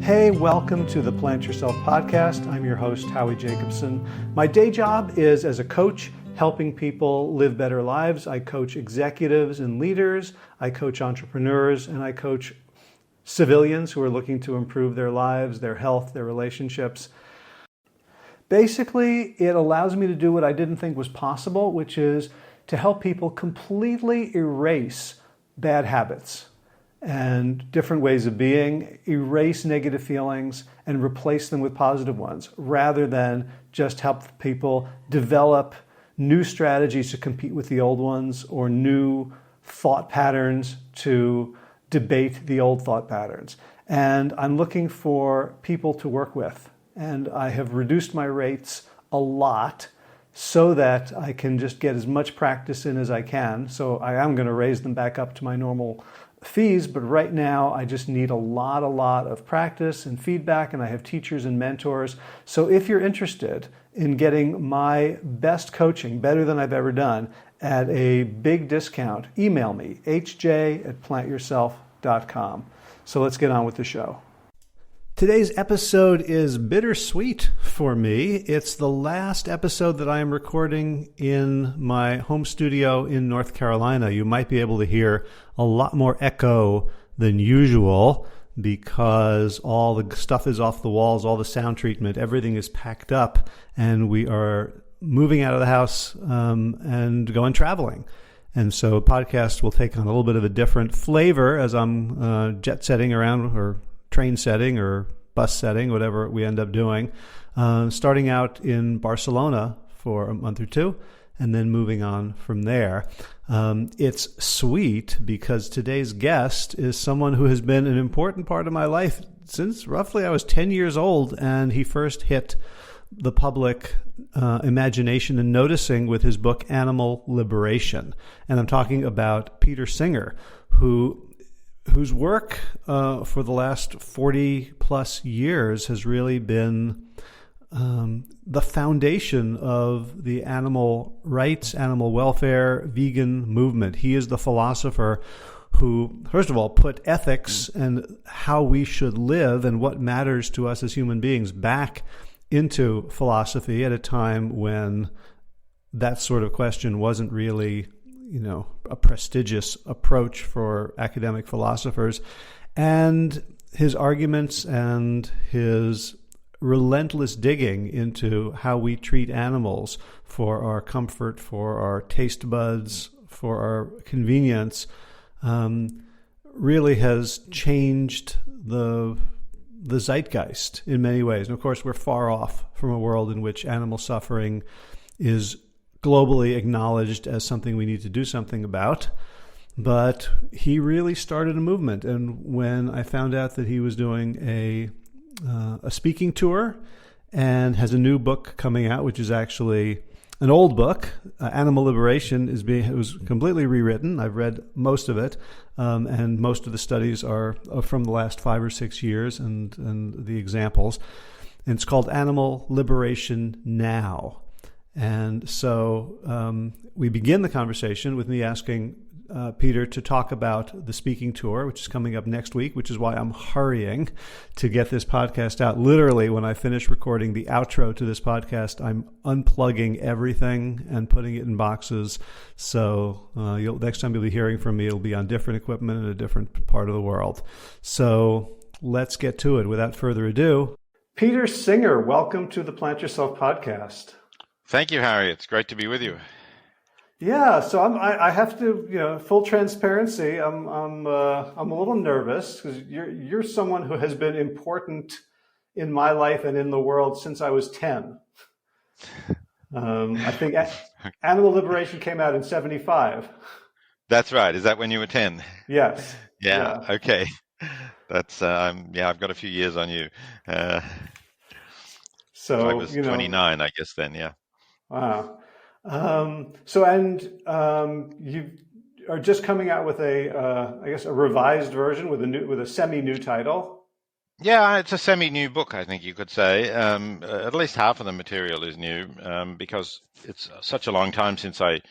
Hey, welcome to the Plant Yourself podcast. I'm your host, Howie Jacobson. My day job is as a coach, helping people live better lives. I coach executives and leaders, I coach entrepreneurs, and I coach civilians who are looking to improve their lives, their health, their relationships. Basically, it allows me to do what I didn't think was possible, which is to help people completely erase bad habits and different ways of being, erase negative feelings and replace them with positive ones, rather than just help people develop new strategies to compete with the old ones or new thought patterns to debate the old thought patterns. And I'm looking for people to work with. And I have reduced my rates a lot so that I can just get as much practice in as I can. So I am going to raise them back up to my normal fees, but right now I just need a lot of practice and feedback, and I have teachers and mentors. So if you're interested in getting my best coaching, better than I've ever done, at a big discount, email me, hj@plantyourself.com. So let's get on with the show. Today's episode is bittersweet for me. It's the last episode that I am recording in my home studio in North Carolina. You might be able to hear a lot more echo than usual because all the stuff is off the walls, all the sound treatment, everything is packed up, and we are moving out of the house and going traveling. And so podcast will take on a little bit of a different flavor as I'm jet setting around, or train setting or bus setting, whatever we end up doing, starting out in Barcelona for a month or two, and then moving on from there. It's sweet because today's guest is someone who has been an important part of my life since roughly I was 10 years old, and he first hit the public imagination and noticing with his book, Animal Liberation. And I'm talking about Peter Singer, whose work for the last 40 plus years has really been the foundation of the animal rights, animal welfare, vegan movement. He is the philosopher who, first of all, put ethics and how we should live and what matters to us as human beings back into philosophy at a time when that sort of question wasn't really a prestigious approach for academic philosophers. And his arguments and his relentless digging into how we treat animals for our comfort, for our taste buds, for our convenience, really has changed the zeitgeist in many ways. And of course, we're far off from a world in which animal suffering is globally acknowledged as something we need to do something about. But he really started a movement. And when I found out that he was doing a speaking tour and has a new book coming out, which is actually an old book, Animal Liberation, it was completely rewritten. I've read most of it, and most of the studies are from the last 5 or 6 years and the examples. And it's called Animal Liberation Now. And so we begin the conversation with me asking Peter to talk about the speaking tour, which is coming up next week, which is why I'm hurrying to get this podcast out. Literally, when I finish recording the outro to this podcast, I'm unplugging everything and putting it in boxes. So next time you'll be hearing from me, it'll be on different equipment in a different part of the world. So let's get to it. Without further ado, Peter Singer, welcome to the Plant Yourself podcast. Thank you, Harry. It's great to be with you. Yeah, so I have to, full transparency. I'm a little nervous because you're someone who has been important in my life and in the world since I was 10. I think Animal Liberation came out in 1975. That's right. Is that when you were 10? Yes. Yeah. Okay. That's I've got a few years on you. So I was 29, I guess then. Yeah. Wow. You are just coming out with a revised version with a semi-new title. Yeah, it's a semi-new book, I think you could say. At least half of the material is new because it's such a long time since I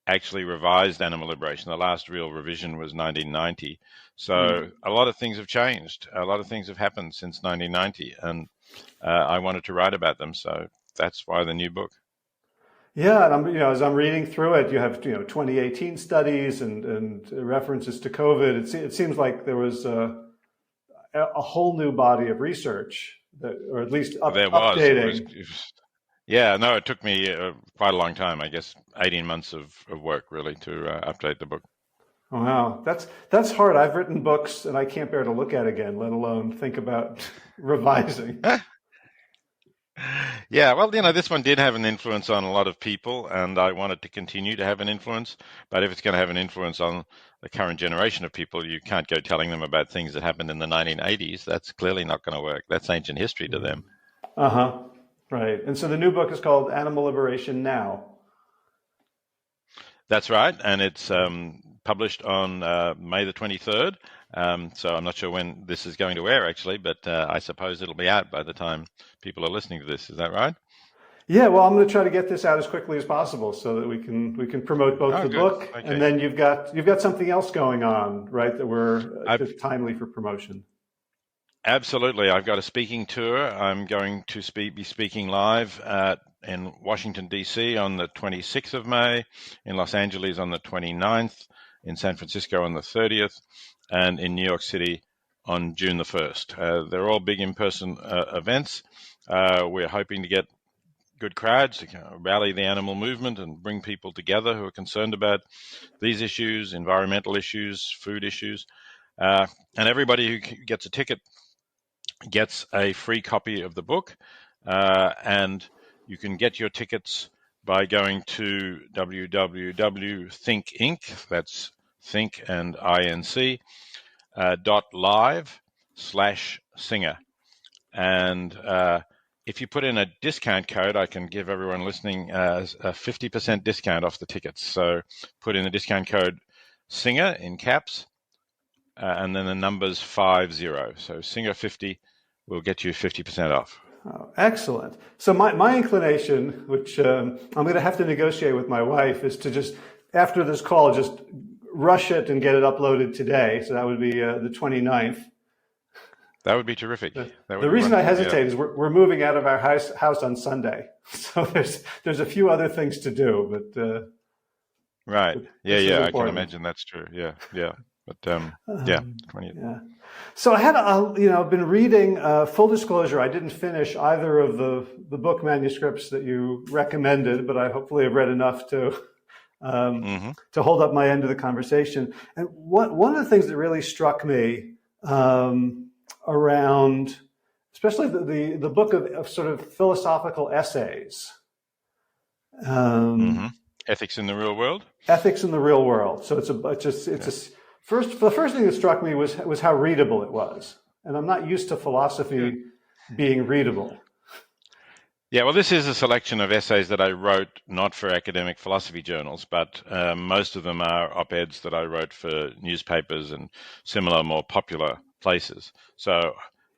actually revised animal liberation. The last real revision was 1990. So a lot of things have changed. A lot of things have happened since 1990, and I wanted to write about them. So that's why the new book. Yeah, and as I'm reading through it, you have 2018 studies and references to COVID. It seems like there was a whole new body of research that, or at least There was. updating. Yeah, no, it took me quite a long time, I guess 18 months of work really to update the book. Wow, that's hard. I've written books and I can't bear to look at again, let alone think about revising. Yeah, well, this one did have an influence on a lot of people, and I wanted to continue to have an influence. But if it's going to have an influence on the current generation of people, you can't go telling them about things that happened in the 1980s. That's clearly not going to work. That's ancient history to them. Uh-huh. Right. And so the new book is called Animal Liberation Now. That's right, and it's published on May the 23rd. So I'm not sure when this is going to air, actually, but I suppose it'll be out by the time people are listening to this. Is that right? Yeah, well, I'm going to try to get this out as quickly as possible so that we can promote both the good. book Okay. and then you've got something else going on, right? That's timely for promotion. Absolutely. I've got a speaking tour. I'm going to be speaking live in Washington, D.C. on the 26th of May, in Los Angeles on the 29th, in San Francisco on the 30th, and in New York City on June the 1st. They're all big in-person events. We're hoping to get good crowds to rally the animal movement and bring people together who are concerned about these issues, environmental issues, food issues. And everybody who gets a ticket gets a free copy of the book, and you can get your tickets by going to www.thinkinc, that's think and inc, .live/singer. And if you put in a discount code, I can give everyone listening a 50% discount off the tickets. So put in the discount code SINGER in caps, and then the number's 50. So Singer 50 will get you 50% off. Oh, excellent. So my inclination, which I'm going to have to negotiate with my wife, is to just, after this call, just rush it and get it uploaded today. So that would be the 29th. That would be terrific. The reason I hesitate is we're moving out of our house on Sunday. So there's a few other things to do, but right. Yeah, I can imagine that's true. Yeah. But 20th. Yeah. So I had I've been reading. Full disclosure, I didn't finish either of the book manuscripts that you recommended, but I hopefully have read enough to hold up my end of the conversation. And one of the things that really struck me around, especially the book of sort of philosophical essays. Ethics in the Real World. Ethics in the Real World. So the first thing that struck me was how readable it was, and I'm not used to philosophy being readable. Yeah, well, this is a selection of essays that I wrote not for academic philosophy journals, but most of them are op-eds that I wrote for newspapers and similar more popular places. So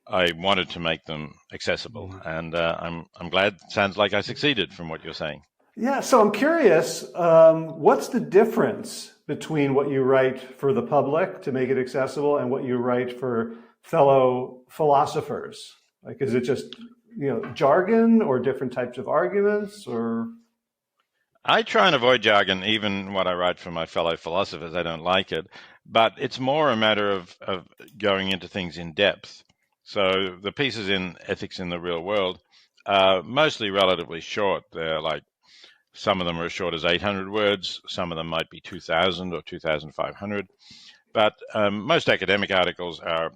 I wanted to make them accessible, and I'm glad. Sounds like I succeeded from what you're saying. Yeah, so I'm curious, what's the difference between what you write for the public to make it accessible and what you write for fellow philosophers? Like, is it just, jargon or different types of arguments, or? I try and avoid jargon, even what I write for my fellow philosophers. I don't like it, but it's more a matter of going into things in depth. So the pieces in Ethics in the Real World are mostly relatively short. They're like, some of them are as short as 800 words. Some of them might be 2,000 or 2,500. But most academic articles are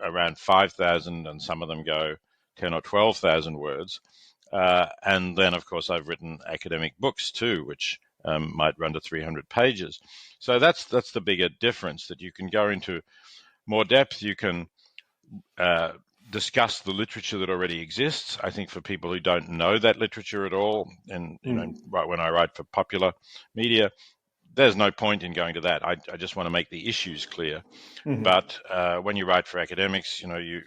around 5,000, and some of them go 10 or 12,000 words. And then, of course, I've written academic books too, which might run to 300 pages. So that's the bigger difference, that you can go into more depth. You can discuss the literature that already exists. I think for people who don't know that literature at all, and right when I write for popular media, there's no point in going to that. I just want to make the issues clear. But when you write for academics, you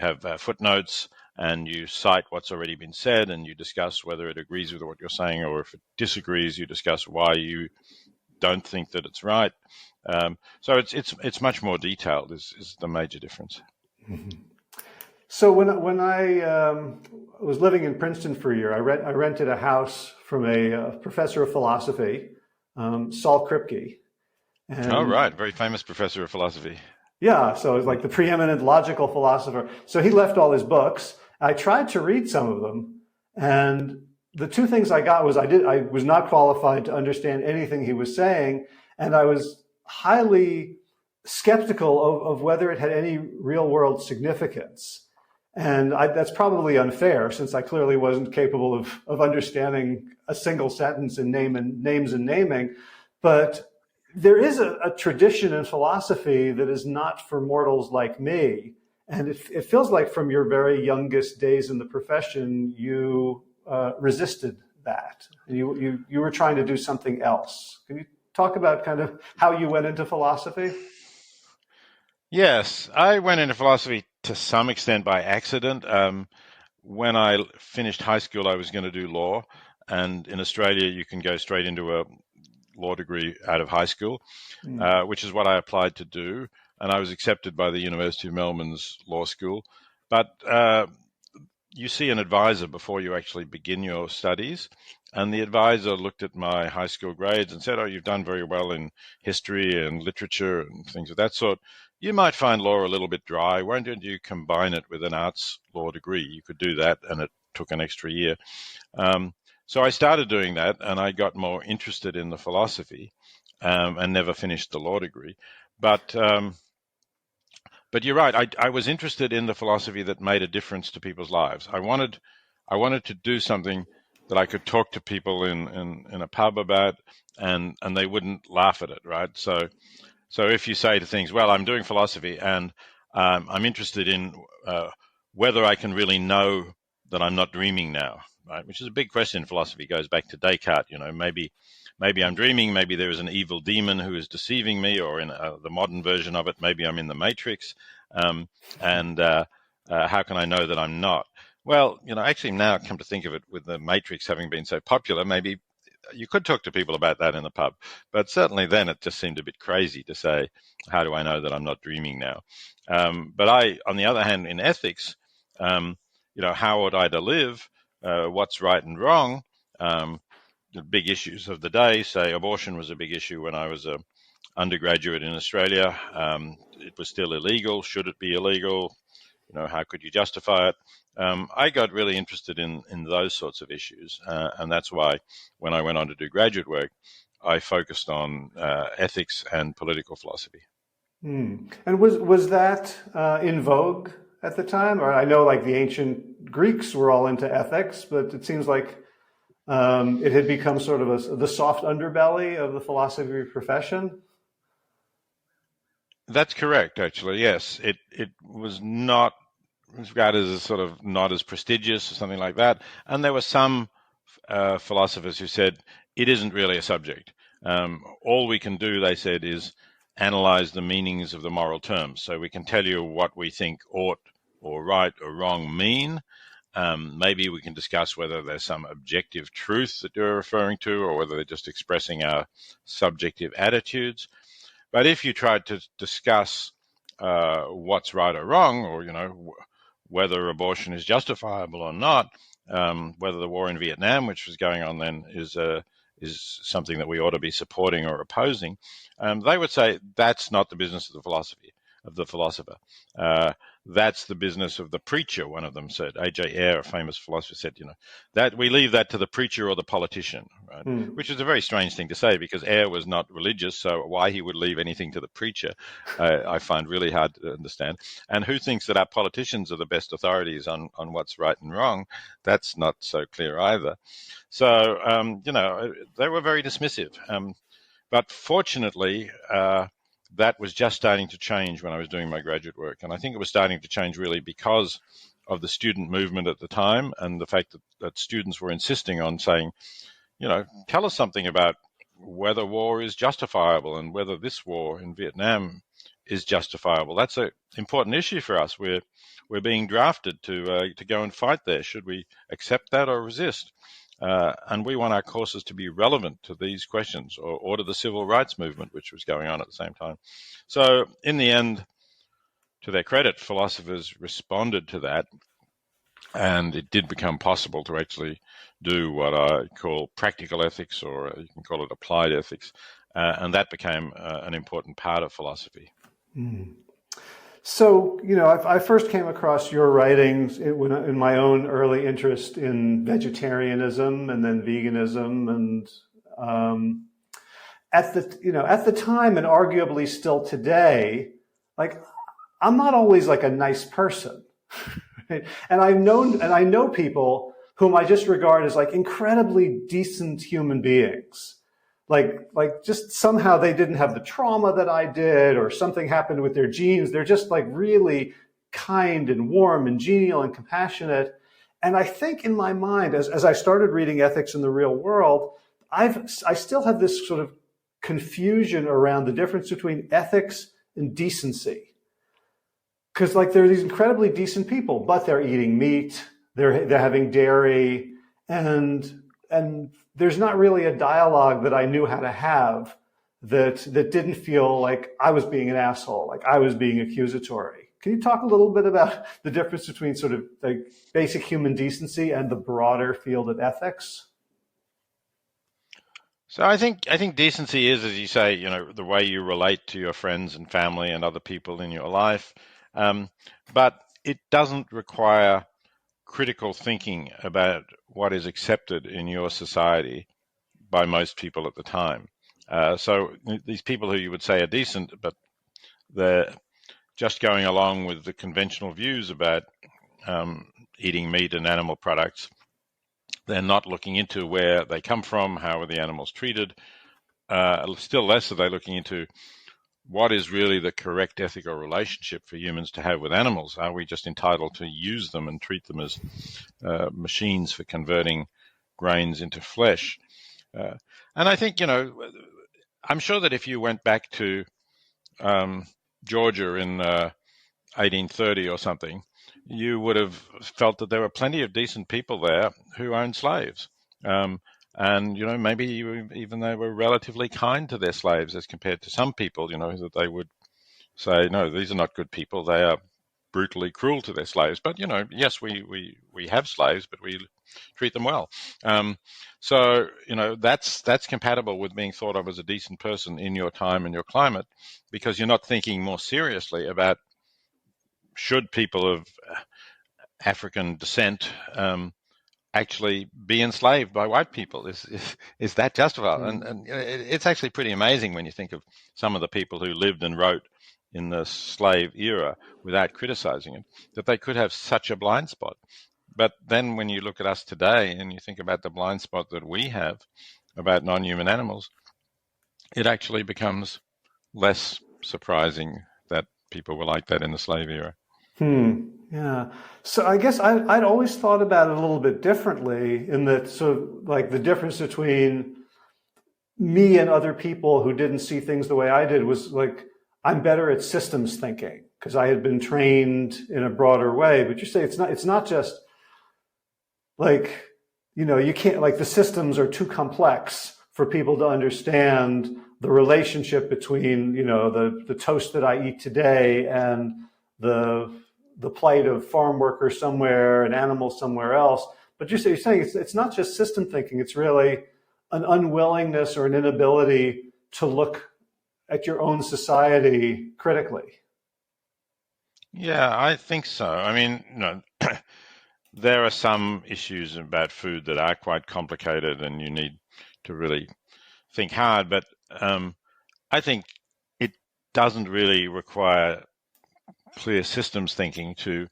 have footnotes, and you cite what's already been said, and you discuss whether it agrees with what you're saying, or if it disagrees, you discuss why you don't think that it's right. So it's much more detailed is the major difference. So when I was living in Princeton for a year, I rented a house from a professor of philosophy, Saul Kripke. Oh, And right. Very famous professor of philosophy. yeah, so it's like the preeminent logical philosopher. So he left all his books. I tried to read some of them, and the two things I got was I was not qualified to understand anything he was saying, and I was highly skeptical of whether it had any real world significance. And that's probably unfair, since I clearly wasn't capable of understanding a single sentence in names and naming. But there is a tradition in philosophy that is not for mortals like me. And it feels like from your very youngest days in the profession, you resisted that. You were trying to do something else. Can you talk about kind of how you went into philosophy? Yes, I went into philosophy to some extent by accident. When I finished high school, I was going to do law. And in Australia, you can go straight into a law degree out of high school, which is what I applied to do. And I was accepted by the University of Melbourne's law school. But you see an advisor before you actually begin your studies. And the advisor looked at my high school grades and said, oh, you've done very well in history and literature and things of that sort. You might find law a little bit dry. Why don't you combine it with an arts law degree? You could do that, and it took an extra year. So I started doing that, and I got more interested in the philosophy and never finished the law degree. But you're right. I was interested in the philosophy that made a difference to people's lives. I wanted to do something that I could talk to people in a pub about, and they wouldn't laugh at it, right? So if you say to things, well, I'm doing philosophy, and I'm interested in whether I can really know that I'm not dreaming now, right? Which is a big question in philosophy. It goes back to Descartes. Maybe I'm dreaming. Maybe there is an evil demon who is deceiving me, or in the modern version of it, maybe I'm in the Matrix. And how can I know that I'm not? Well, actually now come to think of it, with the Matrix having been so popular, maybe you could talk to people about that in the pub. But certainly then it just seemed a bit crazy to say, how do I know that I'm not dreaming now? But on the other hand, in ethics, how ought I to live? What's right and wrong? The big issues of the day, say abortion was a big issue when I was a undergraduate in Australia. It was still illegal. Should it be illegal? How could you justify it? I got really interested in those sorts of issues, and that's why when I went on to do graduate work, I focused on ethics and political philosophy. And was that in vogue at the time? Or I know like the ancient Greeks were all into ethics, but it seems like it had become sort of the soft underbelly of the philosophy profession. That's correct, actually. Yes, it was not regarded as sort of not as prestigious or something like that. And there were some philosophers who said it isn't really a subject. All we can do, they said, is analyze the meanings of the moral terms. So we can tell you what we think ought or right or wrong mean. Maybe we can discuss whether there's some objective truth that you're referring to, or whether they're just expressing our subjective attitudes. But if you tried to discuss what's right or wrong, or whether abortion is justifiable or not, whether the war in Vietnam, which was going on then, is something that we ought to be supporting or opposing, they would say that's not the business of the philosopher. That's the business of the preacher, one of them said. A.J. Ayer, a famous philosopher, said, that we leave that to the preacher or the politician, right? Which is a very strange thing to say, because Ayer was not religious, so why he would leave anything to the preacher, I find really hard to understand. And who thinks that our politicians are the best authorities on what's right and wrong? That's not so clear either. So, they were very dismissive. But fortunately, that was just starting to change when I was doing my graduate work. And I think it was starting to change really because of the student movement at the time, and the fact that students were insisting on saying, tell us something about whether war is justifiable and whether this war in Vietnam is justifiable. That's an important issue for us. We're being drafted to go and fight there. Should we accept that or resist? and we want our courses to be relevant to these questions or to the civil rights movement, which was going on at the same time. So in the end, to their credit, philosophers responded to that, and it did become possible to actually do what I call practical ethics, or you can call it applied ethics, and that became an important part of philosophy. Mm. So, I first came across your writings in my own early interest in vegetarianism and then veganism, and at the time, and arguably still today, like, I'm not always like a nice person. Right? And I know people whom I just regard as like incredibly decent human beings. Like just somehow they didn't have the trauma that I did, or something happened with their genes. They're just like really kind and warm and genial and compassionate. And I think in my mind, as I started reading Ethics in the Real World, I still have this sort of confusion around the difference between ethics and decency. Because like they're these incredibly decent people, but they're eating meat, they're having dairy, and there's not really a dialogue that I knew how to have that didn't feel like I was being an asshole, like I was being accusatory. Can you talk a little bit about the difference between sort of like basic human decency and the broader field of ethics? So I think decency is, as you say, the way you relate to your friends and family and other people in your life. But it doesn't require critical thinking about what is accepted in your society by most people at the time. So these people who you would say are decent, but they're just going along with the conventional views about eating meat and animal products. They're not looking into where they come from, how are the animals treated. Still less are they looking into what is really the correct ethical relationship for humans to have with animals. Are we just entitled to use them and treat them as machines for converting grains into flesh? And I think, I'm sure that if you went back to Georgia in 1830 or something, you would have felt that there were plenty of decent people there who owned slaves. And, maybe even they were relatively kind to their slaves as compared to some people, that they would say, no, these are not good people. They are brutally cruel to their slaves. But, yes, we have slaves, but we treat them well. So, that's compatible with being thought of as a decent person in your time and your climate, because you're not thinking more seriously about should people of African descent actually be enslaved by white people. Is that justified? And it's actually pretty amazing when you think of some of the people who lived and wrote in the slave era without criticizing it, that they could have such a blind spot. But then when you look at us today and you think about the blind spot that we have about non-human animals, it actually becomes less surprising that people were like that in the slave era. Yeah. So I guess I'd always thought about it a little bit differently, in that sort of like the difference between me and other people who didn't see things the way I did was like, I'm better at systems thinking because I had been trained in a broader way. But you say it's not just like, you can't, like, the systems are too complex for people to understand the relationship between, the toast that I eat today and the plight of farm workers somewhere and animals somewhere else. But you're saying it's not just system thinking, it's really an unwillingness or an inability to look at your own society critically. Yeah, I think so. I mean, there are some issues about food that are quite complicated and you need to really think hard, but I think it doesn't really require clear systems thinking to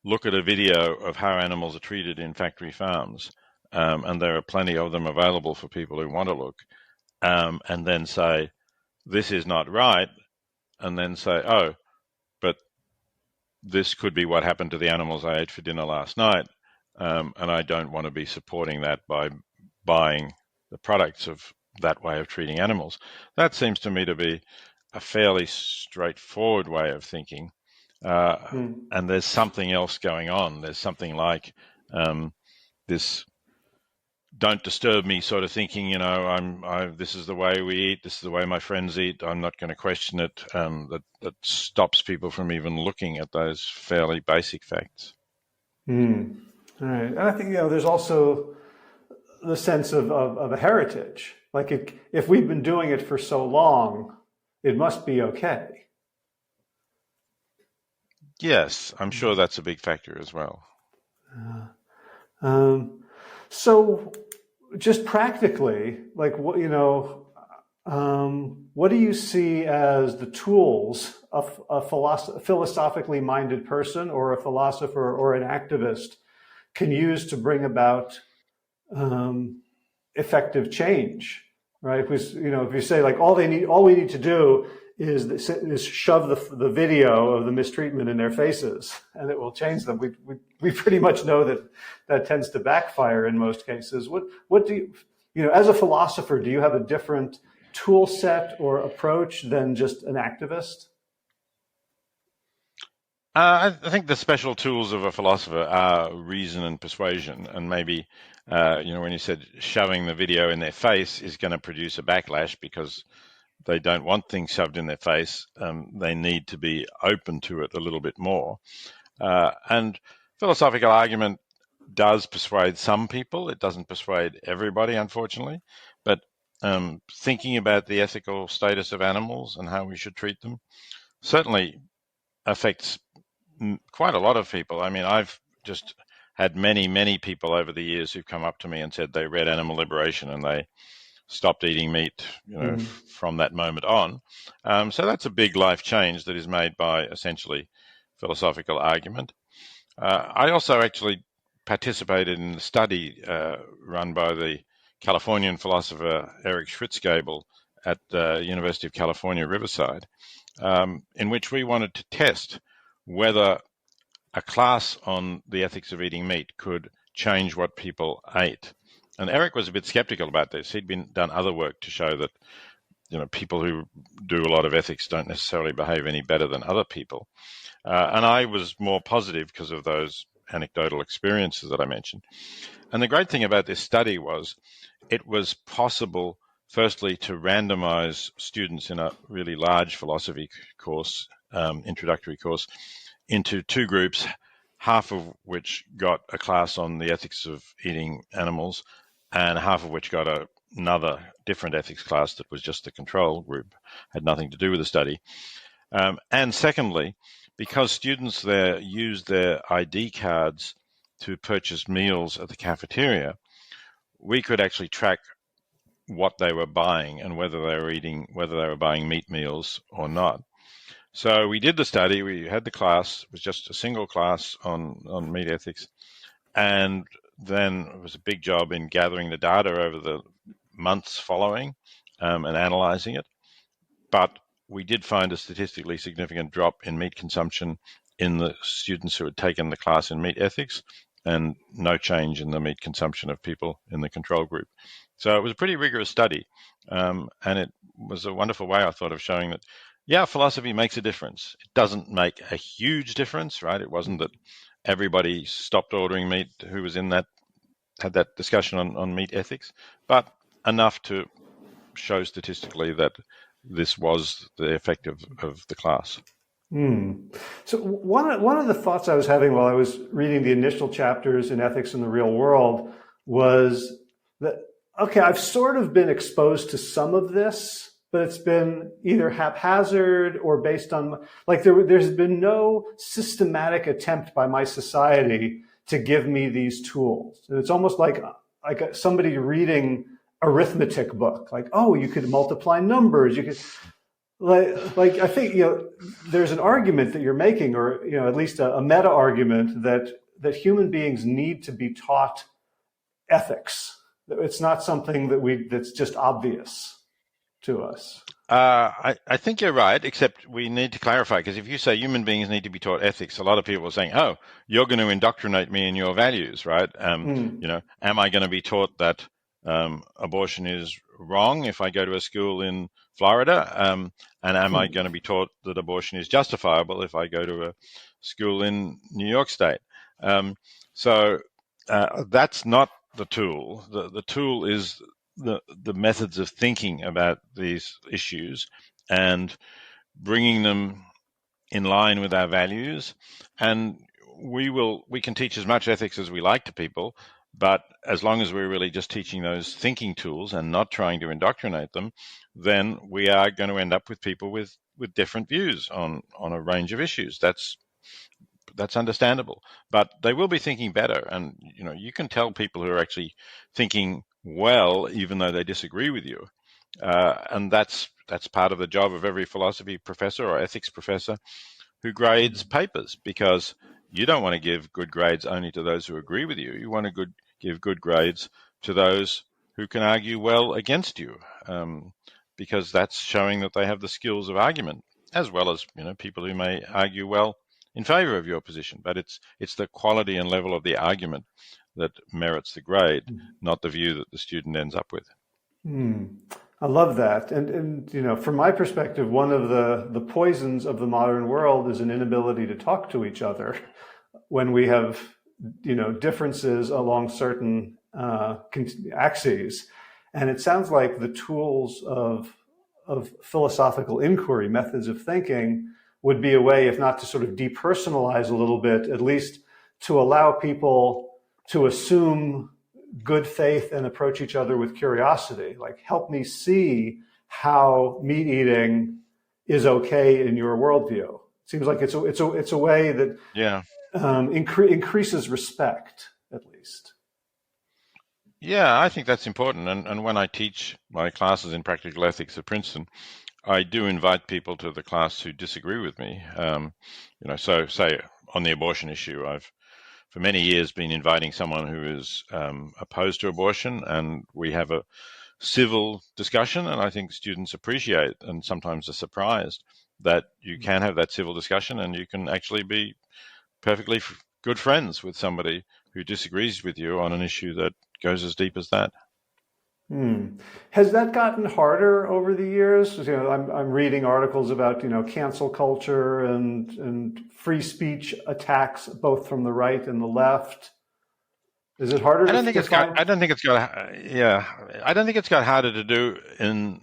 look at a video of how animals are treated in factory farms, and there are plenty of them available for people who want to look, and then say, this is not right, and then say, oh, but this could be what happened to the animals I ate for dinner last night, and I don't want to be supporting that by buying the products of that way of treating animals. That seems to me to be a fairly straightforward way of thinking. And there's something else going on. There's something like this don't disturb me sort of thinking, this is the way we eat, this is the way my friends eat, I'm not going to question it. That stops people from even looking at those fairly basic facts. Mm. All right. And I think, there's also the sense of a heritage. Like if we've been doing it for so long, it must be okay. Yes, I'm sure that's a big factor as well. So just practically, like what do you see as the tools of a philosophically minded person or a philosopher or an activist can use to bring about effective change, right? Because if you say like all we need to do is shove the video of the mistreatment in their faces, and it will change them. We pretty much know that tends to backfire in most cases. What do you as a philosopher, do you have a different tool set or approach than just an activist? I think the special tools of a philosopher are reason and persuasion, and maybe when you said shoving the video in their face is going to produce a backlash because they don't want things shoved in their face. They need to be open to it a little bit more. And philosophical argument does persuade some people. It doesn't persuade everybody, unfortunately. But thinking about the ethical status of animals and how we should treat them certainly affects quite a lot of people. I mean, I've just had many people over the years who've come up to me and said they read Animal Liberation and they stopped eating meat, from that moment on. So that's a big life change that is made by essentially philosophical argument. I also actually participated in the study run by the Californian philosopher Erich Schwitzgebel at the University of California, Riverside, in which we wanted to test whether a class on the ethics of eating meat could change what people ate. And Eric was a bit skeptical about this. He'd done other work to show that, people who do a lot of ethics don't necessarily behave any better than other people. And I was more positive because of those anecdotal experiences that I mentioned. And the great thing about this study was it was possible, firstly, to randomize students in a really large philosophy course, introductory course, into two groups, half of which got a class on the ethics of eating animals and half of which got another different ethics class that was just the control group, had nothing to do with the study. And secondly, because students there used their ID cards to purchase meals at the cafeteria, we could actually track what they were buying and whether they were buying meat meals or not. So we did the study, we had the class, it was just a single class on meat ethics, and then it was a big job in gathering the data over the months following and analyzing it. But we did find a statistically significant drop in meat consumption in the students who had taken the class in meat ethics and no change in the meat consumption of people in the control group. So it was a pretty rigorous study, and it was a wonderful way, I thought, of showing that, yeah, philosophy makes a difference. It doesn't make a huge difference, right? It wasn't that everybody stopped ordering meat who was had that discussion on meat ethics, but enough to show statistically that this was the effect of the class. So one of the thoughts I was having while I was reading the initial chapters in Ethics in the Real World was that, okay, I've sort of been exposed to some of this, but it's been either haphazard or based on, like there's been no systematic attempt by my society to give me these tools. And it's almost like somebody reading arithmetic book, like, oh, you could multiply numbers, you could, like I think, there's an argument that you're making, or, at least a meta argument that human beings need to be taught ethics. It's not something that's just obvious to us. I think you're right, except we need to clarify, because if you say human beings need to be taught ethics, a lot of people are saying, oh, you're going to indoctrinate me in your values, right? Am I going to be taught that abortion is wrong if I go to a school in Florida? And am I going to be taught that abortion is justifiable if I go to a school in New York State? So that's not the tool. The tool is the methods of thinking about these issues and bringing them in line with our values. And we can teach as much ethics as we like to people, but as long as we're really just teaching those thinking tools and not trying to indoctrinate them, then we are going to end up with people with different views on a range of issues. That's understandable, but they will be thinking better. And you can tell people who are actually thinking well, even though they disagree with you. And that's part of the job of every philosophy professor or ethics professor who grades papers, because you don't want to give good grades only to those who agree with you. You want to give good grades to those who can argue well against you, because that's showing that they have the skills of argument, as well as people who may argue well in favor of your position. But it's the quality and level of the argument that merits the grade, not the view that the student ends up with. I love that. And from my perspective, one of the poisons of the modern world is an inability to talk to each other when we have, differences along certain axes. And it sounds like the tools of philosophical inquiry, methods of thinking, would be a way, if not to sort of depersonalize a little bit, at least to allow people to assume good faith and approach each other with curiosity. Like, help me see how meat eating is okay in your worldview. It seems like it's a way that increases respect, at least. Yeah, I think that's important. And when I teach my classes in practical ethics at Princeton, I do invite people to the class who disagree with me. So say on the abortion issue, I've for many years been inviting someone who is opposed to abortion, and we have a civil discussion. And I think students appreciate and sometimes are surprised that you can have that civil discussion and you can actually be perfectly good friends with somebody who disagrees with you on an issue that goes as deep as that. Has that gotten harder over the years? I'm reading articles about cancel culture and free speech attacks, both from the right and the left. Is it harder? I don't think it's got harder to do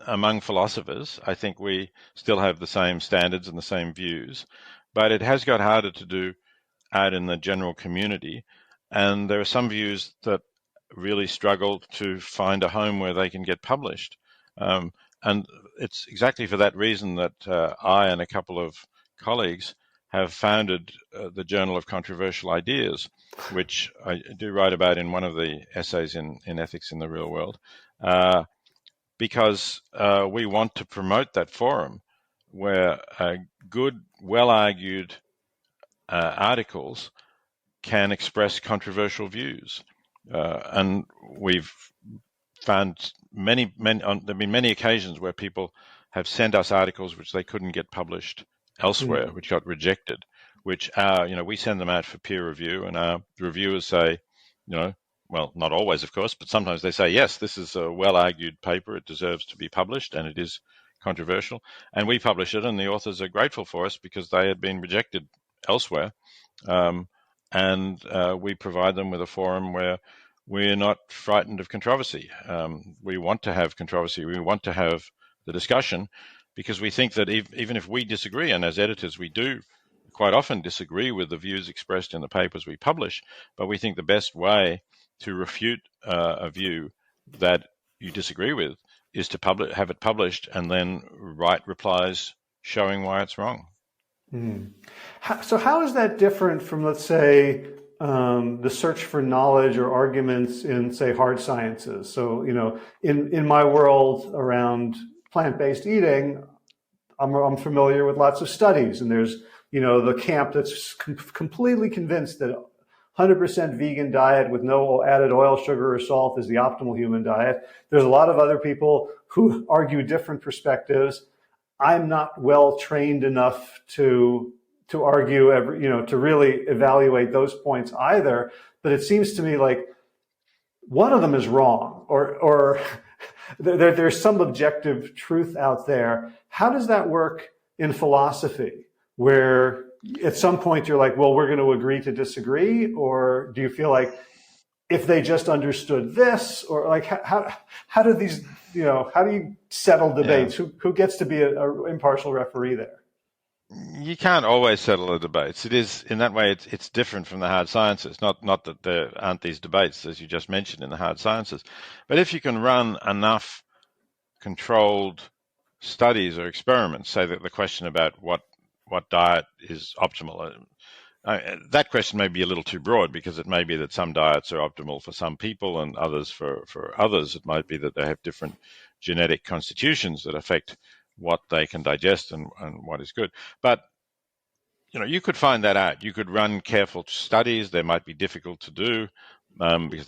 among philosophers. I think we still have the same standards and the same views, but it has got harder to do out in the general community. And there are some views that really struggle to find a home where they can get published. And it's exactly for that reason that I and a couple of colleagues have founded the Journal of Controversial Ideas, which I do write about in one of the essays in Ethics in the Real World, because we want to promote that forum where good, well-argued articles can express controversial views. And we've found there have been many occasions where people have sent us articles which they couldn't get published elsewhere, which got rejected, which we send them out for peer review, and our reviewers say, well, not always, of course, but sometimes they say, yes, this is a well-argued paper, it deserves to be published, and it is controversial. And we publish it, and the authors are grateful for us because they had been rejected elsewhere. And we provide them with a forum where we're not frightened of controversy. We want to have controversy. We want to have the discussion, because we think that even if we disagree, and as editors we do quite often disagree with the views expressed in the papers we publish, but we think the best way to refute a view that you disagree with is to have it published and then write replies showing why it's wrong. So how is that different from, let's say, the search for knowledge or arguments in, say, hard sciences? So, in my world around plant-based eating, I'm familiar with lots of studies, and there's, the camp that's completely convinced that 100% vegan diet with no added oil, sugar, or salt is the optimal human diet. There's a lot of other people who argue different perspectives. I'm not well trained enough to argue to really evaluate those points either. But it seems to me like one of them is wrong, or there's some objective truth out there. How does that work in philosophy, where at some point you're like, well, we're going to agree to disagree? Or do you feel like if they just understood this, or like how do these, how do you settle Yeah. debates? Who gets to be a impartial referee there? You can't always settle the debates. It is in that way. It's different from the hard sciences. Not that there aren't these debates as you just mentioned in the hard sciences, but if you can run enough controlled studies or experiments, say that the question about what diet is optimal. That question may be a little too broad because it may be that some diets are optimal for some people and others for others. It might be that they have different genetic constitutions that affect what they can digest and what is good. But you could find that out. You could run careful studies. They might be difficult to do because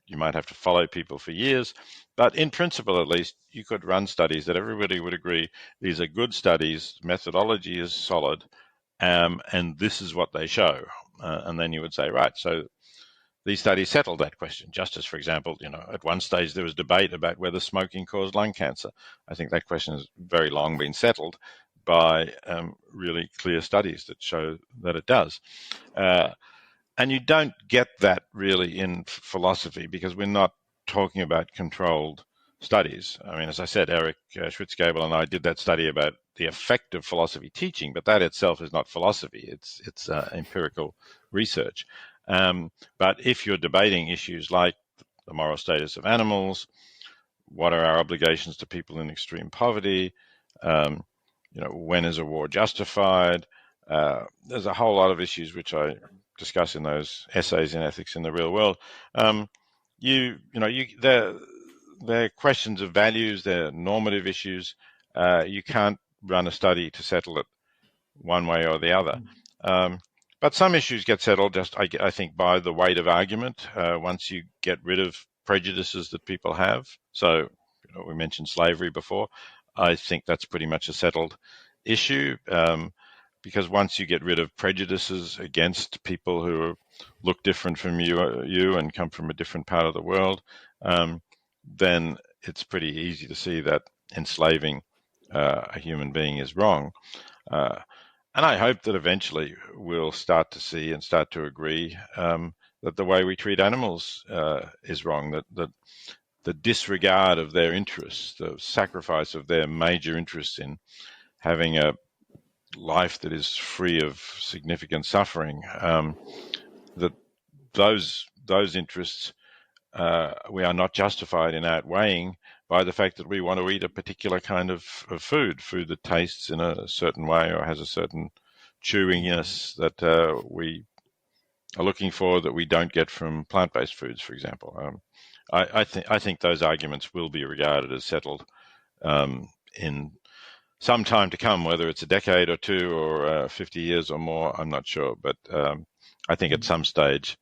you might have to follow people for years. But in principle, at least, you could run studies that everybody would agree these are good studies. Methodology is solid, and this is what they show. And then you would say, right, so these studies settled that question. Just as, for example, at one stage there was debate about whether smoking caused lung cancer. I think that question has very long been settled by really clear studies that show that it does. And you don't get that really in philosophy because we're not talking about controlled studies. I mean, as I said, Eric Schwitzgebel and I did that study about the effect of philosophy teaching, but that itself is not philosophy. It's empirical research. But if you're debating issues like the moral status of animals, what are our obligations to people in extreme poverty, when is a war justified, there's a whole lot of issues which I discuss in those essays in Ethics in the Real World. They're questions of values, they're normative issues. You can't run a study to settle it one way or the other. But some issues get settled just, I think, by the weight of argument. Once you get rid of prejudices that people have. So, we mentioned slavery before. I think that's pretty much a settled issue because once you get rid of prejudices against people who look different from you and come from a different part of the world, then it's pretty easy to see that enslaving a human being is wrong. And I hope that eventually we'll start to see and start to agree that the way we treat animals is wrong, that the disregard of their interests, the sacrifice of their major interests in having a life that is free of significant suffering, that those interests we are not justified in outweighing by the fact that we want to eat a particular kind of food that tastes in a certain way or has a certain chewiness that we are looking for that we don't get from plant-based foods, for example. I think those arguments will be regarded as settled in some time to come, whether it's a decade or two or 50 years or more, I'm not sure. But I think at some stage,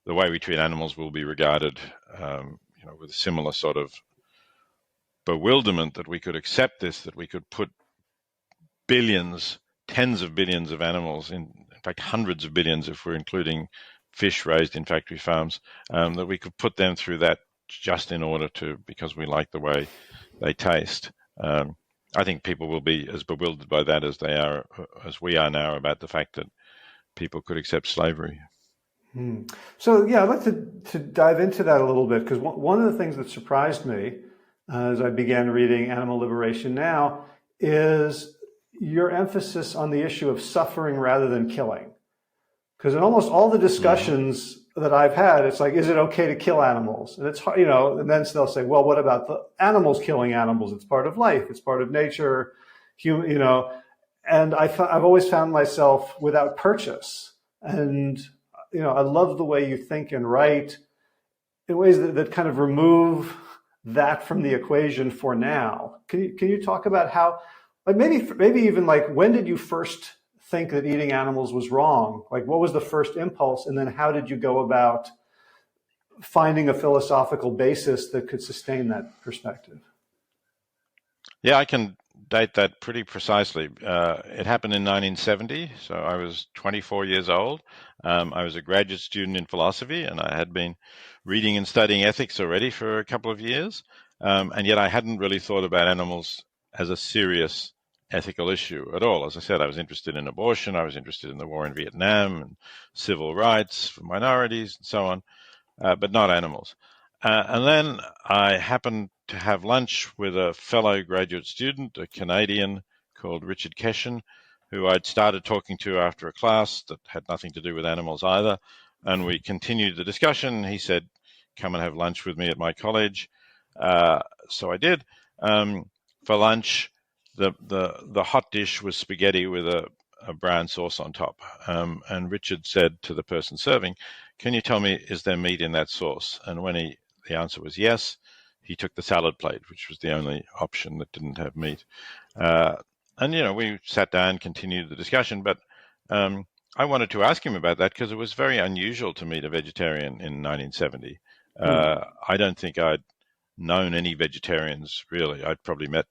the way we treat animals will be regarded with a similar sort of bewilderment that we could accept this, that we could put billions, tens of billions of animals, in fact, hundreds of billions if we're including fish raised in factory farms, that we could put them through that just in order to, because we like the way they taste. I think people will be as bewildered by that as we are now about the fact that people could accept slavery. So yeah, I'd like to dive into that a little bit because one of the things that surprised me as I began reading Animal Liberation Now is your emphasis on the issue of suffering rather than killing. Because in almost all the discussions that I've had, it's like, is it okay to kill animals? And it's hard, and then they'll say, well, what about the animals killing animals? It's part of life. It's part of nature, and I've always found myself without purchase. And, I love the way you think and write in ways that kind of remove that from the equation for now. Can you talk about how, like maybe even like, when did you first think that eating animals was wrong? Like, what was the first impulse? And then how did you go about finding a philosophical basis that could sustain that perspective? Yeah, I can date that pretty precisely. It happened in 1970, so I was 24 years old. I was a graduate student in philosophy, and I had been reading and studying ethics already for a couple of years, and yet I hadn't really thought about animals as a serious ethical issue at all. As I said, I was interested in abortion, I was interested in the war in Vietnam and civil rights for minorities and so on. but not animals. And then I happened to have lunch with a fellow graduate student, a Canadian called Richard Keshen, who I'd started talking to after a class that had nothing to do with animals either. And we continued the discussion. He said, come and have lunch with me at my college. So I did. For lunch, the hot dish was spaghetti with a brown sauce on top. And Richard said to the person serving, can you tell me, is there meat in that sauce? And when the answer was yes, he took the salad plate, which was the only option that didn't have meat. And, we sat down, continued the discussion, but I wanted to ask him about that because it was very unusual to meet a vegetarian in 1970. I don't think I'd known any vegetarians, really. I'd probably met,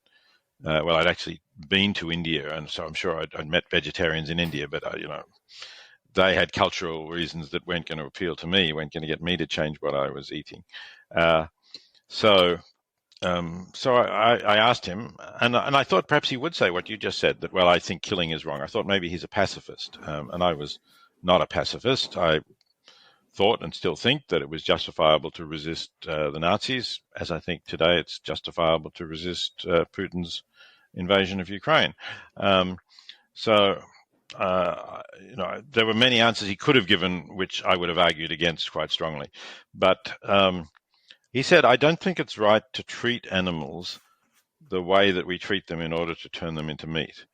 I'd actually been to India, and so I'm sure I'd met vegetarians in India, but, they had cultural reasons that weren't going to appeal to me, weren't going to get me to change what I was eating. So I asked him, and I thought perhaps he would say what you just said, that, well, I think killing is wrong. I thought maybe he's a pacifist, and I was not a pacifist. I thought and still think that it was justifiable to resist the Nazis, as I think today it's justifiable to resist Putin's invasion of Ukraine. There were many answers he could have given, which I would have argued against quite strongly. But he said, I don't think it's right to treat animals the way that we treat them in order to turn them into meat.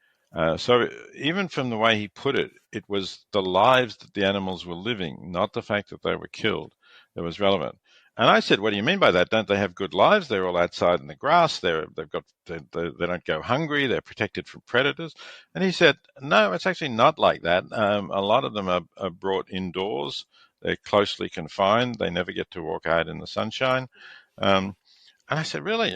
So even from the way he put it, it was the lives that the animals were living, not the fact that they were killed, that was relevant. And I said, what do you mean by that? Don't they have good lives? They're all outside in the grass. They don't go hungry. They're protected from predators. And he said, no, it's actually not like that. A lot of them are brought indoors. They're closely confined. They never get to walk out in the sunshine. And I said, really?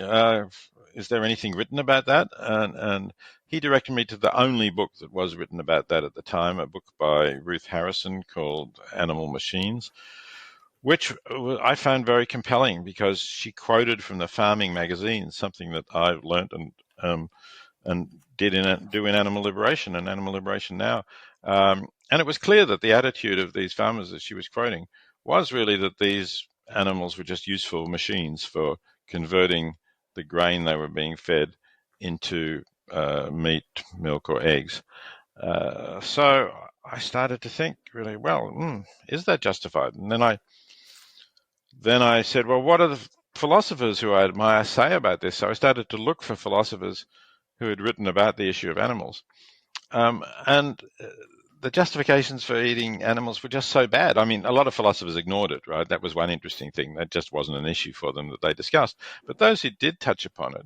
Is there anything written about that? And he directed me to the only book that was written about that at the time, a book by Ruth Harrison called Animal Machines, which I found very compelling because she quoted from the farming magazine, something that I've learned and do in Animal Liberation and Animal Liberation Now. And it was clear that the attitude of these farmers that she was quoting was really that these animals were just useful machines for converting the grain they were being fed into meat, milk, or eggs. So I started to think really, well, is that justified? And then I said, well, what are the philosophers who I admire say about this? So I started to look for philosophers who had written about the issue of animals. And the justifications for eating animals were just so bad. I mean, a lot of philosophers ignored it, right? That was one interesting thing. That just wasn't an issue for them that they discussed. But those who did touch upon it,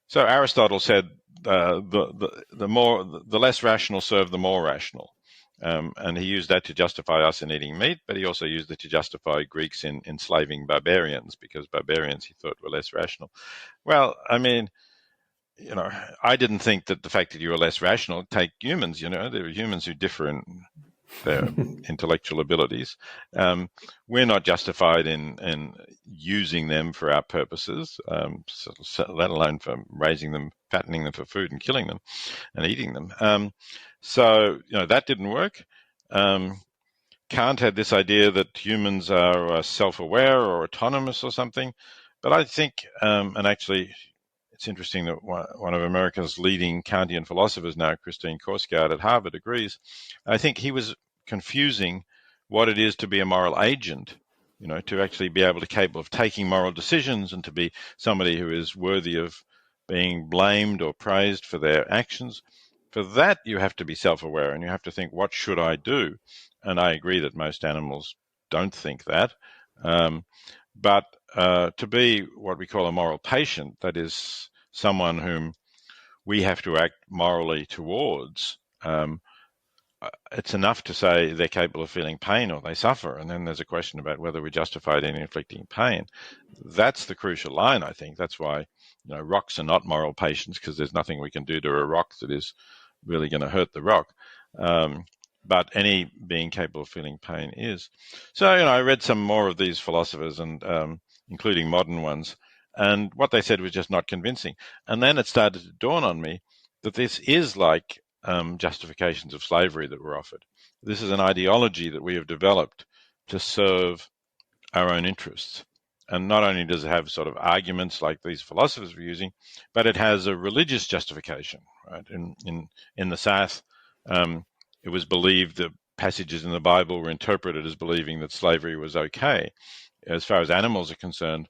so Aristotle said, the less rational serve the more rational. And he used that to justify us in eating meat, but he also used it to justify Greeks in enslaving barbarians, because barbarians, he thought, were less rational. Well, I mean, I didn't think that the fact that you were less rational, take humans, there are humans who differ in their intellectual abilities. We're not justified in using them for our purposes, let alone for raising them, fattening them for food and killing them and eating them. So that didn't work. Kant had this idea that humans are self-aware or autonomous or something. But I think, and actually, it's interesting that one of America's leading Kantian philosophers now, Christine Korsgaard at Harvard, agrees. I think he was confusing what it is to be a moral agent, to actually be able to capable of taking moral decisions and to be somebody who is worthy of being blamed or praised for their actions. For that, you have to be self-aware and you have to think, what should I do? And I agree that most animals don't think that. But to be what we call a moral patient, that is someone whom we have to act morally towards, it's enough to say they're capable of feeling pain or they suffer. And then there's a question about whether we're justified in inflicting pain. That's the crucial line, I think. That's why rocks are not moral patients, because there's nothing we can do to a rock that is really going to hurt the rock. But any being capable of feeling pain is. So, I read some more of these philosophers, and including modern ones, and what they said was just not convincing. And then it started to dawn on me that this is like justifications of slavery that were offered. This is an ideology that we have developed to serve our own interests. And not only does it have sort of arguments like these philosophers were using, but it has a religious justification. Right? In the South, it was believed that passages in the Bible were interpreted as believing that slavery was okay. As far as animals are concerned,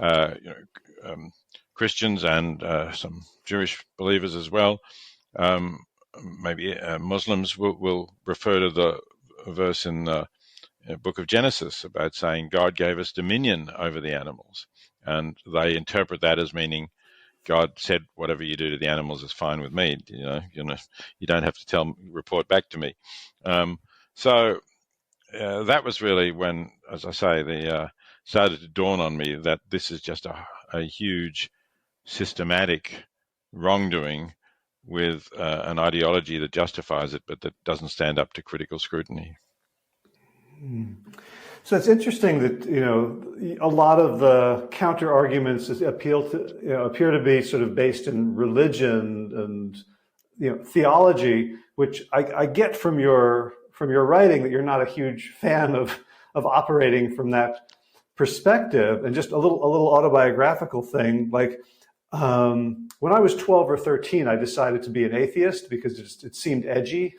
uh, you know, Christians and some Jewish believers as well, maybe Muslims will refer to the verse in the book of Genesis about saying God gave us dominion over the animals. And they interpret that as meaning God said, whatever you do to the animals is fine with me. You don't have to report back to me. So that was really when, as I say, the started to dawn on me that this is just a huge systematic wrongdoing with an ideology that justifies it, but that doesn't stand up to critical scrutiny. So it's interesting that a lot of the counter arguments appear to be sort of based in religion and theology, which I get from your writing that you're not a huge fan of operating from that perspective. And just a little autobiographical thing, like when I was 12 or 13, I decided to be an atheist because it seemed edgy.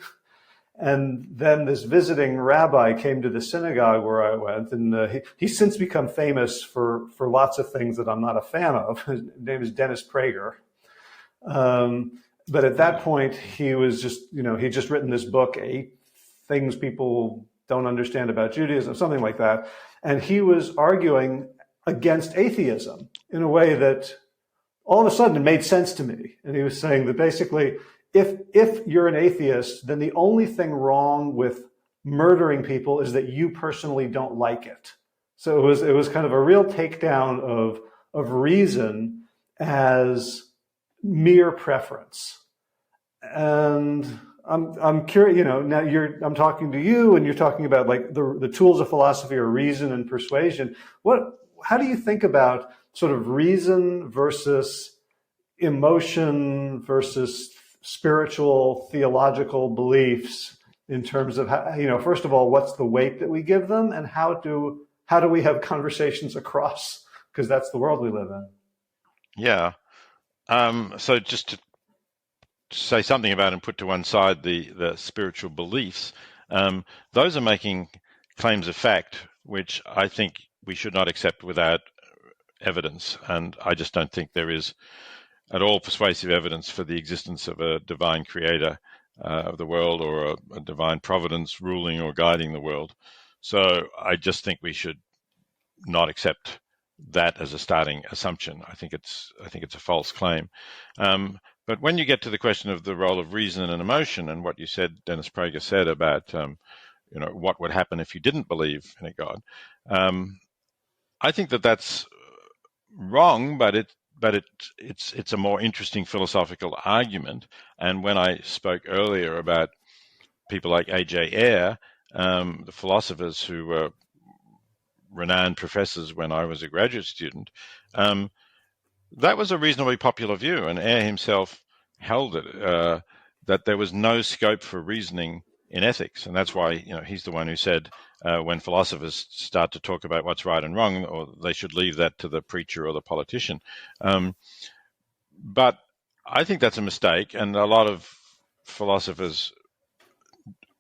And then this visiting rabbi came to the synagogue where I went, and he's since become famous for lots of things that I'm not a fan of. His name is Dennis Prager. But at that point, he was he'd just written this book, 8 Things People Don't Understand About Judaism, something like that. And he was arguing against atheism in a way that all of a sudden it made sense to me. And he was saying that basically, if you're an atheist, then the only thing wrong with murdering people is that you personally don't like it. So it was kind of a real takedown of reason as mere preference. And I'm curious, now I'm talking to you, and you're talking about like the tools of philosophy are reason and persuasion. How do you think about sort of reason versus emotion versus spiritual theological beliefs in terms of how, first of all, what's the weight that we give them, and how do we have conversations across, because that's the world we live in. Yeah. So just to say something about and put to one side the spiritual beliefs, those are making claims of fact, which I think we should not accept without evidence. And I just don't think there is at all persuasive evidence for the existence of a divine creator of the world, or a divine providence ruling or guiding the world. So I just think we should not accept that as a starting assumption. I think it's a false claim. But when you get to the question of the role of reason and emotion, and what you said, Dennis Prager said about what would happen if you didn't believe in a God, I think that's wrong, but it's a more interesting philosophical argument. And when I spoke earlier about people like A.J. Ayer, the philosophers who were renowned professors when I was a graduate student, that was a reasonably popular view, and Ayer himself held it, that there was no scope for reasoning in ethics. And that's why he's the one who said when philosophers start to talk about what's right and wrong, or they should leave that to the preacher or the politician. But I think that's a mistake, and a lot of philosophers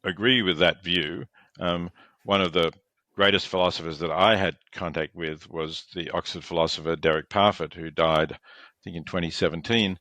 agree with that view. One of the greatest philosophers that I had contact with was the Oxford philosopher Derek Parfit, who died, I think, in 2017.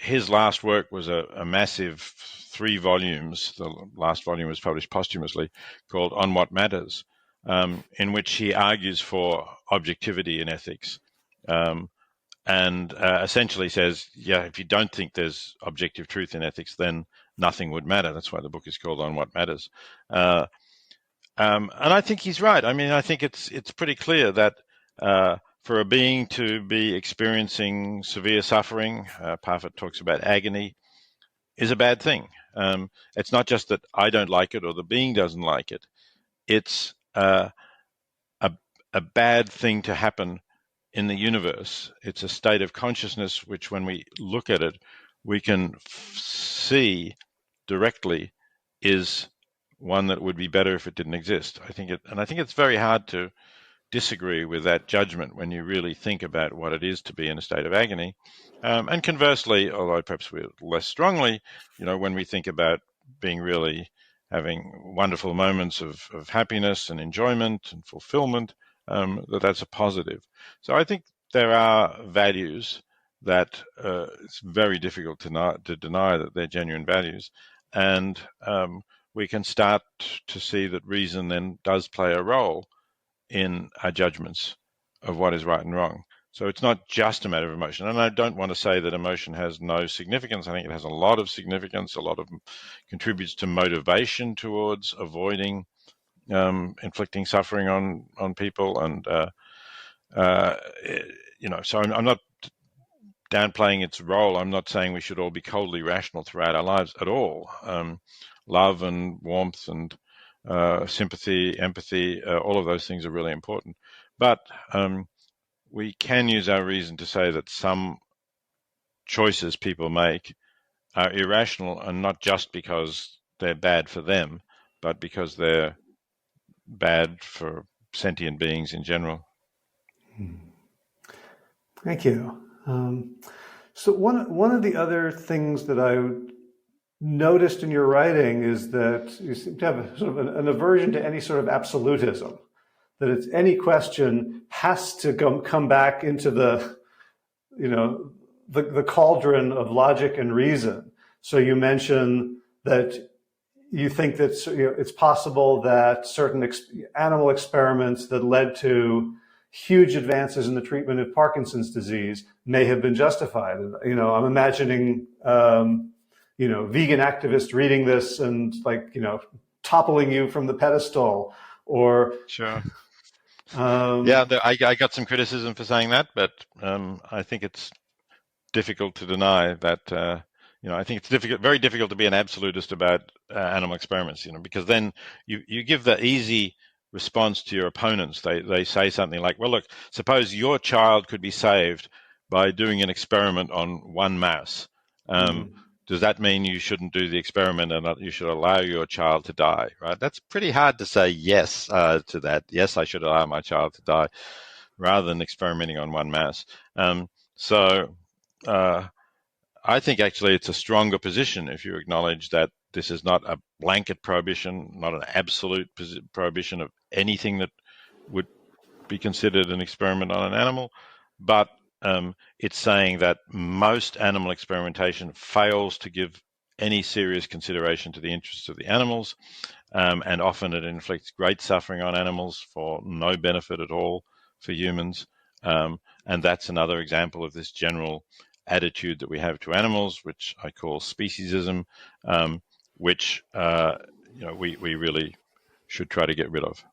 His last work was a massive 3 volumes. The last volume was published posthumously, called On What Matters, in which he argues for objectivity in ethics, and essentially says, if you don't think there's objective truth in ethics, then nothing would matter. That's why the book is called On What Matters. And I think he's right. I mean, I think it's pretty clear that for a being to be experiencing severe suffering, Parfit talks about agony, is a bad thing. It's not just that I don't like it or the being doesn't like it. It's a bad thing to happen in the universe. It's a state of consciousness which, when we look at it, we can see directly is one that would be better if it didn't exist. I think it's very hard to disagree with that judgment when you really think about what it is to be in a state of agony. And conversely, although perhaps we're less strongly, when we think about being really having wonderful moments of happiness and enjoyment and fulfillment, that's a positive. So I think there are values that it's very difficult to deny that they're genuine values. And we can start to see that reason then does play a role in our judgments of what is right and wrong. So it's not just a matter of emotion. And I don't want to say that emotion has no significance. I think it has a lot of significance. A lot of contributes to motivation towards avoiding inflicting suffering on people. And, so I'm not downplaying its role. I'm not saying we should all be coldly rational throughout our lives at all. Love and warmth and sympathy, empathy, all of those things are really important. But we can use our reason to say that some choices people make are irrational, and not just because they're bad for them, but because they're bad for sentient beings in general. Thank you. So one of the other things that I noticed in your writing is that you seem to have an aversion to any sort of absolutism, that it's any question has to come back into the cauldron of logic and reason. So you mention that you think that it's possible that certain animal experiments that led to huge advances in the treatment of Parkinson's disease may have been justified. I'm imagining, vegan activists reading this and toppling you from the pedestal, or sure. I got some criticism for saying that, but I think it's difficult to deny that. I think it's very difficult to be an absolutist about animal experiments. Because then you give the easy response to your opponents. They say something like, well, look, suppose your child could be saved by doing an experiment on one mouse. Does that mean you shouldn't do the experiment and you should allow your child to die, right? That's pretty hard to say yes to that. Yes, I should allow my child to die rather than experimenting on one mouse. I think actually it's a stronger position if you acknowledge that this is not a blanket prohibition, not an absolute prohibition of anything that would be considered an experiment on an animal, but it's saying that most animal experimentation fails to give any serious consideration to the interests of the animals, and often it inflicts great suffering on animals for no benefit at all for humans. And that's another example of this general attitude that we have to animals, which I call speciesism, which we really should try to get rid of.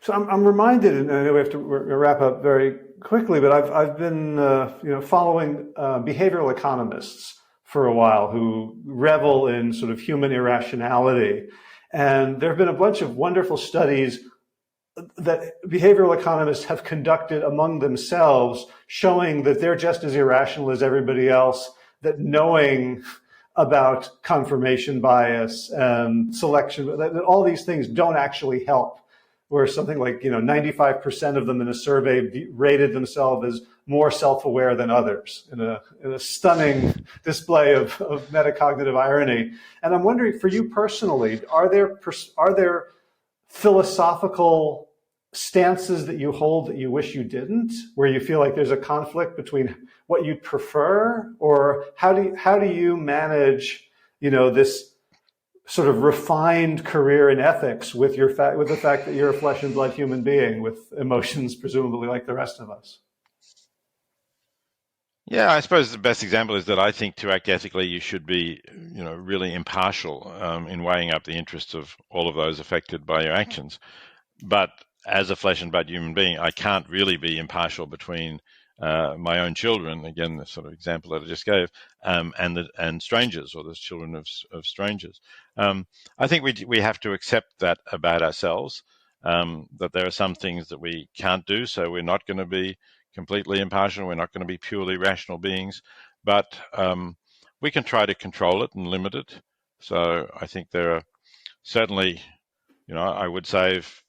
So I'm reminded, and I know we have to wrap up very quickly, but I've been following behavioral economists for a while who revel in sort of human irrationality, and there have been a bunch of wonderful studies that behavioral economists have conducted among themselves, showing that they're just as irrational as everybody else, that knowing about confirmation bias and selection, that all these things don't actually help, where something like 95% of them in a survey rated themselves as more self-aware than others, in a stunning display of metacognitive irony. And I'm wondering, for you personally, are there philosophical stances that you hold that you wish you didn't, where you feel like there's a conflict between what you'd prefer, or how do you manage this sort of refined career in ethics with the fact that you're a flesh and blood human being with emotions presumably like the rest of us? Yeah, I suppose the best example is that I think to act ethically, you should be, really impartial in weighing up the interests of all of those affected by your actions. But as a flesh and blood human being, I can't really be impartial between my own children, again, the sort of example that I just gave, and strangers, or the children of strangers. I think we have to accept that about ourselves, that there are some things that we can't do, so we're not going to be completely impartial. We're not going to be purely rational beings, but we can try to control it and limit it. So I think there are certainly, I would save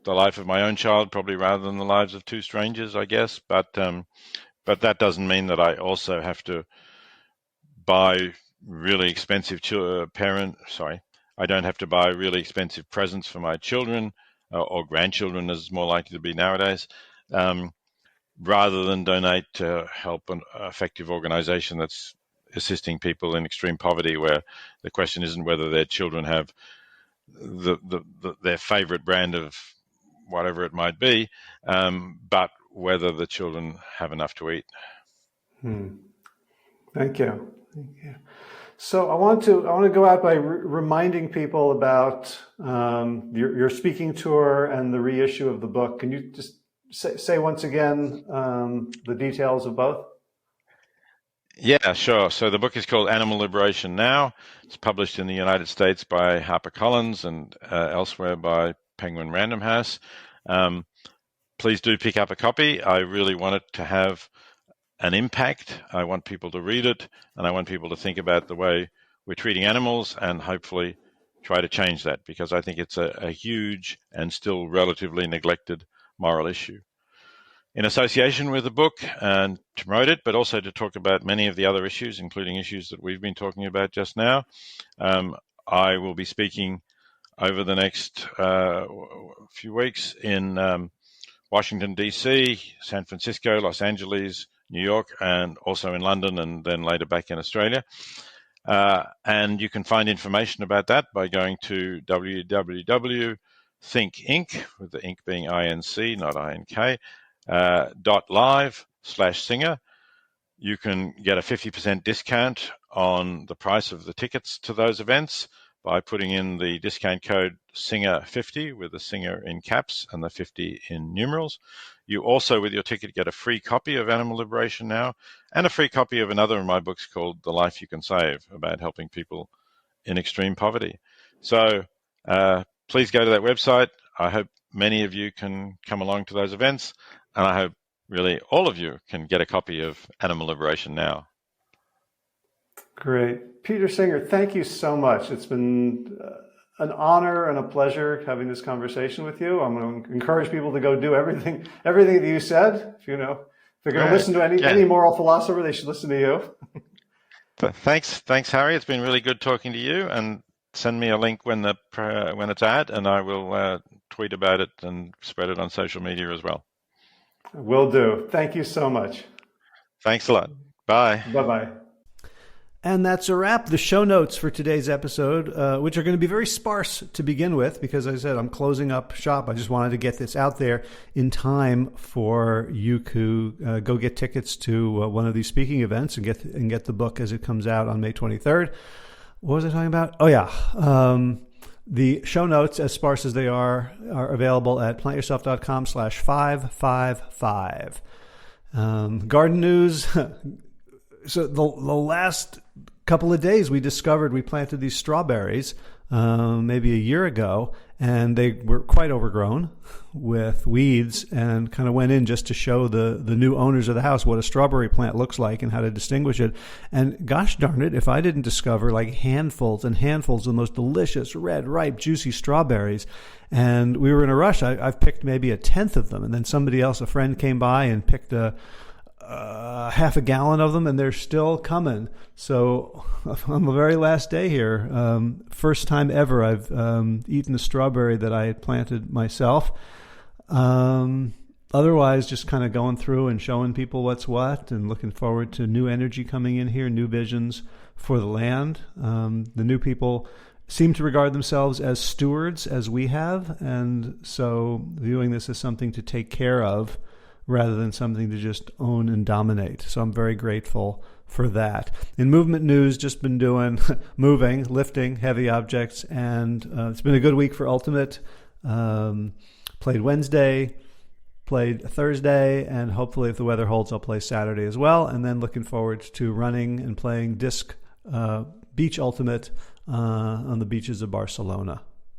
the life of my own child probably rather than the lives of two strangers, I guess. But that doesn't mean that I also have to buy really expensive I don't have to buy really expensive presents for my children or grandchildren, as it's more likely to be nowadays, rather than donate to help an effective organization that's assisting people in extreme poverty, where the question isn't whether their children have their favorite brand of whatever it might be, but whether the children have enough to eat. Thank you. So I want to go out by reminding people about your speaking tour and the reissue of the book. Can you just say once again the details of both? Yeah, sure. So the book is called Animal Liberation Now. It's published in the United States by HarperCollins and elsewhere by Penguin Random House. Please do pick up a copy. I really want it to have an impact. I want people to read it, and I want people to think about the way we're treating animals and hopefully try to change that, because I think it's a huge and still relatively neglected moral issue. In association with the book, and to promote it, but also to talk about many of the other issues, including issues that we've been talking about just now, I will be speaking over the next few weeks in Washington, D.C., San Francisco, Los Angeles, New York, and also in London, and then later back in Australia. And you can find information about that by going to www.thinkinc, with the ink being INC, not INK, .live/singer. You can get a 50% discount on the price of the tickets to those events by putting in the discount code SINGER50, with the singer in caps and the 50 in numerals. You also, with your ticket, get a free copy of Animal Liberation Now and a free copy of another of my books called The Life You Can Save, about helping people in extreme poverty. So please go to that website. I hope many of you can come along to those events, and I hope really all of you can get a copy of Animal Liberation Now. Great. Peter Singer, thank you so much. It's been an honor and a pleasure having this conversation with you. I'm going to encourage people to go do everything that you said. If they're going to listen to any moral philosopher, they should listen to you. Thanks, Harry. It's been really good talking to you. And send me a link when it's at, and I will tweet about it and spread it on social media as well. Will do. Thank you so much. Thanks a lot. Bye. Bye-bye. And that's a wrap. The show notes for today's episode, which are going to be very sparse to begin with, because as I said, I'm closing up shop. I just wanted to get this out there in time for you to go get tickets to one of these speaking events and get the book as it comes out on May 23rd. What was I talking about? Oh, yeah. The show notes, as sparse as they are available at plantyourself.com/555. Garden news. So the last couple of days we discovered we planted these strawberries maybe a year ago, and they were quite overgrown with weeds, and kind of went in just to show the new owners of the house what a strawberry plant looks like and how to distinguish it. And gosh darn it, if I didn't discover like handfuls and handfuls of the most delicious, red, ripe, juicy strawberries. And we were in a rush. I've picked maybe a tenth of them, and then somebody else, a friend, came by and picked half a gallon of them, and they're still coming. So on the very last day here, first time ever I've eaten a strawberry that I had planted myself. Otherwise, just kind of going through and showing people what's what, and looking forward to new energy coming in here, new visions for the land. The new people seem to regard themselves as stewards, as we have, and so viewing this as something to take care of rather than something to just own and dominate. So I'm very grateful for that. In movement news, just been doing moving, lifting heavy objects, and it's been a good week for Ultimate. Played Wednesday, played Thursday, and hopefully if the weather holds, I'll play Saturday as well. And then looking forward to running and playing disc beach Ultimate on the beaches of Barcelona.